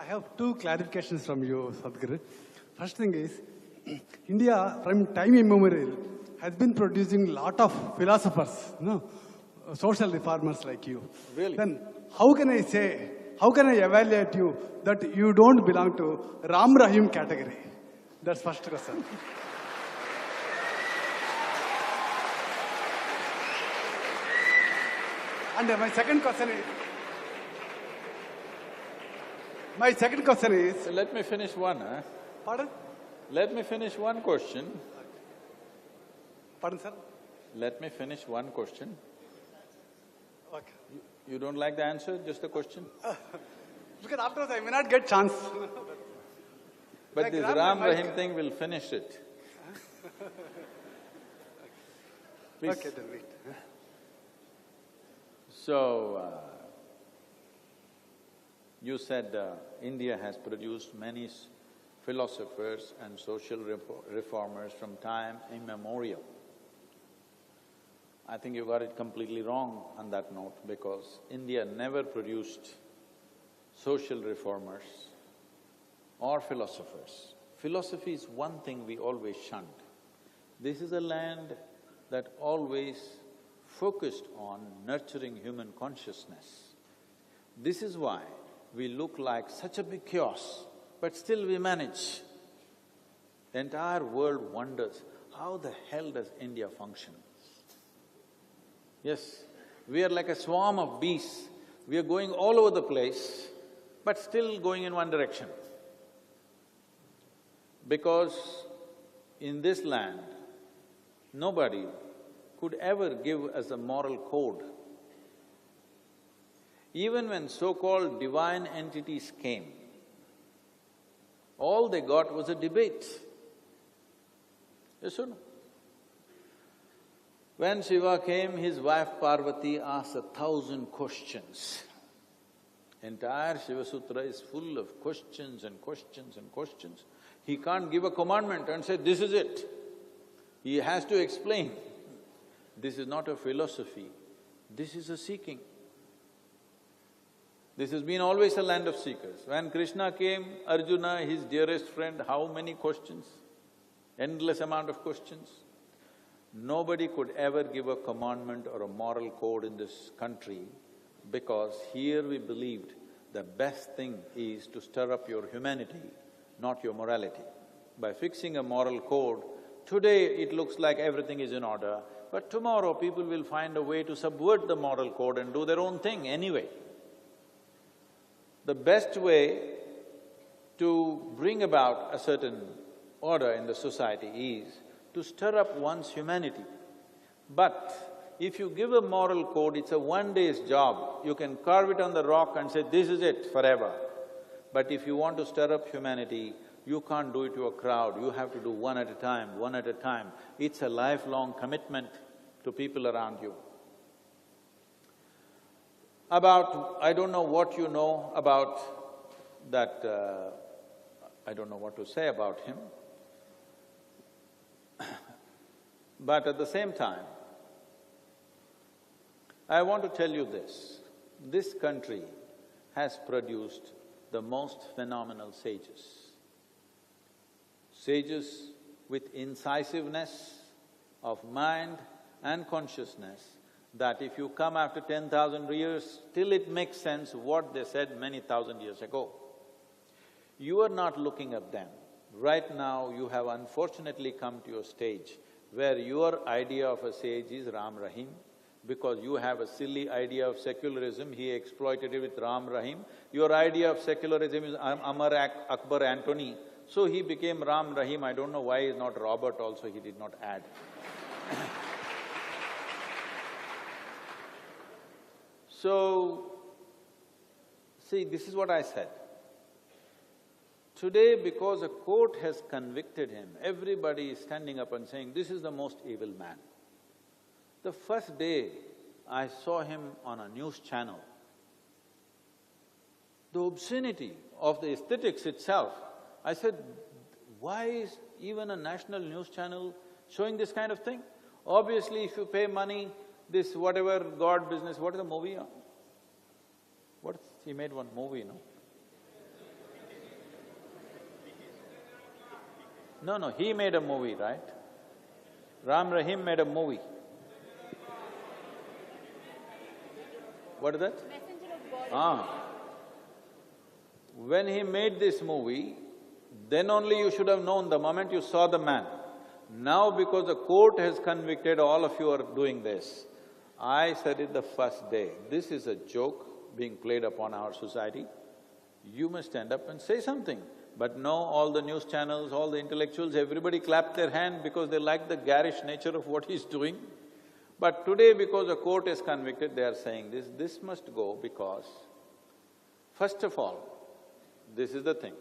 have two clarifications from you, Sadhguru. First thing is, India, from time immemorial, has been producing lot of philosophers, social reformers like you. Really? Then, how can I evaluate you that you don't belong to Ram Rahim category? That's first question. And my second question is... So let me finish one, Pardon? Let me finish one question. Pardon, sir? Let me finish one question. Okay. You don't like the answer, just the question? Because afterwards I may not get chance. But Like this Ram Rahim thing will finish it. Please. Okay, then wait. So, you said India has produced many philosophers and social reformers from time immemorial. I think you got it completely wrong on that note, because India never produced social reformers or philosophers. Philosophy is one thing we always shunned. This is a land that always focused on nurturing human consciousness. This is why we look like such a big chaos, but still we manage. The entire world wonders, how the hell does India function? Yes, we are like a swarm of bees. We are going all over the place, but still going in one direction. Because in this land, nobody could ever give us a moral code. Even when so-called divine entities came, all they got was a debate. Yes or no? When Shiva came, his wife Parvati asked 1,000 questions. Entire Shiva Sutra is full of questions and questions and questions. He can't give a commandment and say, this is it. He has to explain. This is not a philosophy, this is a seeking. This has been always a land of seekers. When Krishna came, Arjuna, his dearest friend, how many questions? Endless amount of questions. Nobody could ever give a commandment or a moral code in this country, because here we believed the best thing is to stir up your humanity, not your morality. By fixing a moral code, today it looks like everything is in order, but tomorrow people will find a way to subvert the moral code and do their own thing anyway. The best way to bring about a certain order in the society is to stir up one's humanity. But if you give a moral code, it's a one-day's job. You can carve it on the rock and say, this is it forever. But if you want to stir up humanity, you can't do it to a crowd, you have to do one at a time, one at a time. It's a lifelong commitment to people around you. I don't know what you know about that, I don't know what to say about him. But at the same time, I want to tell you this. This country has produced the most phenomenal sages. Sages with incisiveness of mind and consciousness, that if you come after 10,000 years, still it makes sense what they said many thousand years ago. You are not looking at them. Right now, you have unfortunately come to a stage where your idea of a sage is Ram Rahim, because you have a silly idea of secularism, he exploited it with Ram Rahim. Your idea of secularism is Amar Akbar Antony, so he became Ram Rahim. I don't know why he's not Robert also, he did not add. So, see, this is what I said. Today, because a court has convicted him, everybody is standing up and saying, this is the most evil man. The first day I saw him on a news channel, the obscenity of the aesthetics itself, I said, why is even a national news channel showing this kind of thing? Obviously, if you pay money, this whatever God business, what is the movie on? He made one movie, no? No, he made a movie, right? Ram Rahim made a movie. What is that? Messenger of God. Ah. When he made this movie, then only you should have known the moment you saw the man. Now because the court has convicted, all of you are doing this. I said it the first day, this is a joke being played upon our society. You must stand up and say something. But no, all the news channels, all the intellectuals, everybody clapped their hand because they like the garish nature of what he's doing. But today, because the court is convicted, they are saying this must go because, first of all, this is the thing.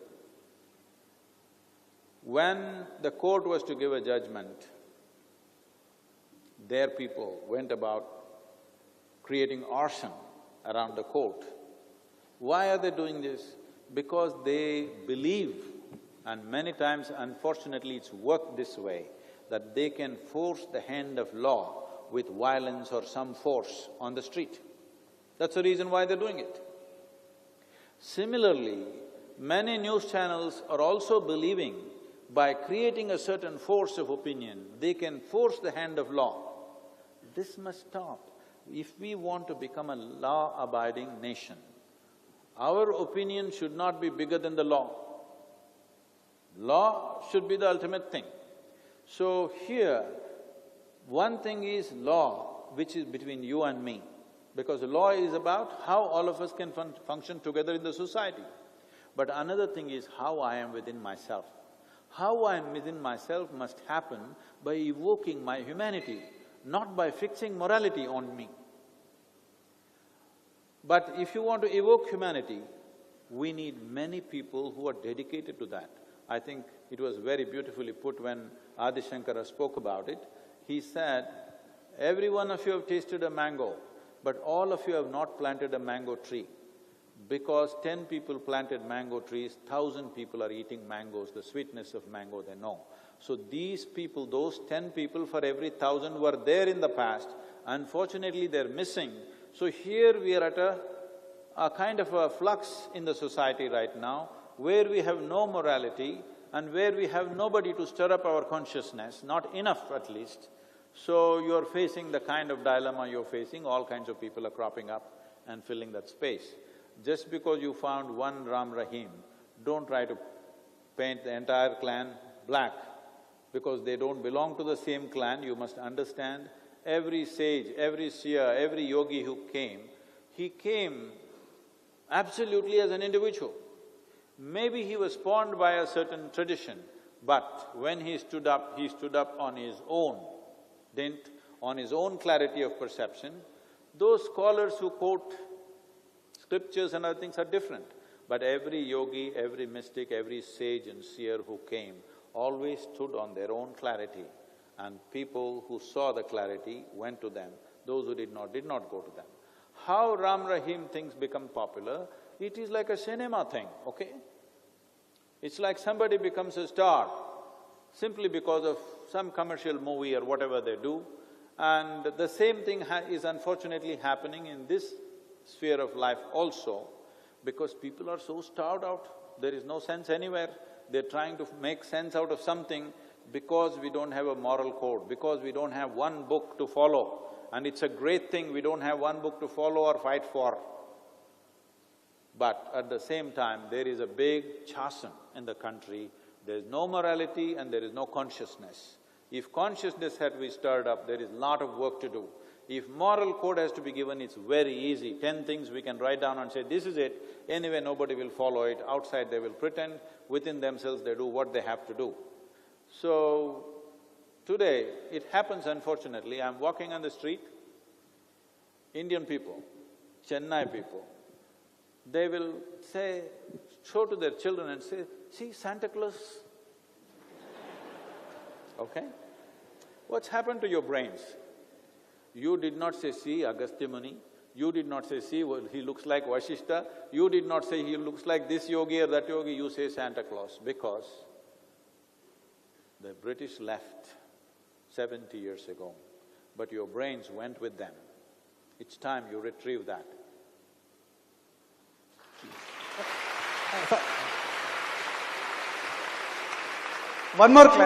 When the court was to give a judgment, their people went about creating arson around the court. Why are they doing this? Because they believe, and many times unfortunately it's worked this way, that they can force the hand of law with violence or some force on the street. That's the reason why they're doing it. Similarly, many news channels are also believing by creating a certain force of opinion, they can force the hand of law. This must stop. If we want to become a law-abiding nation, our opinion should not be bigger than the law. Law should be the ultimate thing. So here, one thing is law, which is between you and me, because the law is about how all of us can function together in the society. But another thing is how I am within myself. How I am within myself must happen by evoking my humanity, not by fixing morality on me. But if you want to evoke humanity, we need many people who are dedicated to that. I think it was very beautifully put when Adi Shankara spoke about it. He said, every one of you have tasted a mango, but all of you have not planted a mango tree. Because 10 people planted mango trees, 1,000 people are eating mangoes, the sweetness of mango they know. So these people, those 10 people for every 1,000 were there in the past, unfortunately they're missing. So here we are at a kind of a flux in the society right now, where we have no morality and where we have nobody to stir up our consciousness, not enough at least. So you're facing the kind of dilemma you're facing, all kinds of people are cropping up and filling that space. Just because you found one Ram Rahim, don't try to paint the entire clan black, because they don't belong to the same clan. You must understand, every sage, every seer, every yogi who came, he came absolutely as an individual. Maybe he was spawned by a certain tradition, but when he stood up on his own dint, on his own clarity of perception. Those scholars who quote scriptures and other things are different, but every yogi, every mystic, every sage and seer who came always stood on their own clarity, and people who saw the clarity went to them, those who did not go to them. How Ram Rahim things become popular, it is like a cinema thing, okay? It's like somebody becomes a star simply because of some commercial movie or whatever they do, and the same thing is unfortunately happening in this sphere of life also, because people are so starved out, there is no sense anywhere. They're trying to make sense out of something because we don't have a moral code, because we don't have one book to follow. And it's a great thing we don't have one book to follow or fight for. But at the same time, there is a big chasm in the country. There is no morality and there is no consciousness. If consciousness had to be stirred up, there is a lot of work to do. If moral code has to be given, it's very easy. 10 things we can write down and say, this is it. Anyway, nobody will follow it. Outside they will pretend, within themselves they do what they have to do. So, today, it happens unfortunately, I'm walking on the street, Indian people, Chennai people, they will say, show to their children and say, see Santa Claus. Okay? What's happened to your brains? You did not say, see Agastya Muni, you did not say, see, well, he looks like Vashishta, you did not say he looks like this yogi or that yogi, you say Santa Claus, because the British left 70 years ago, but your brains went with them. It's time you retrieve that. One more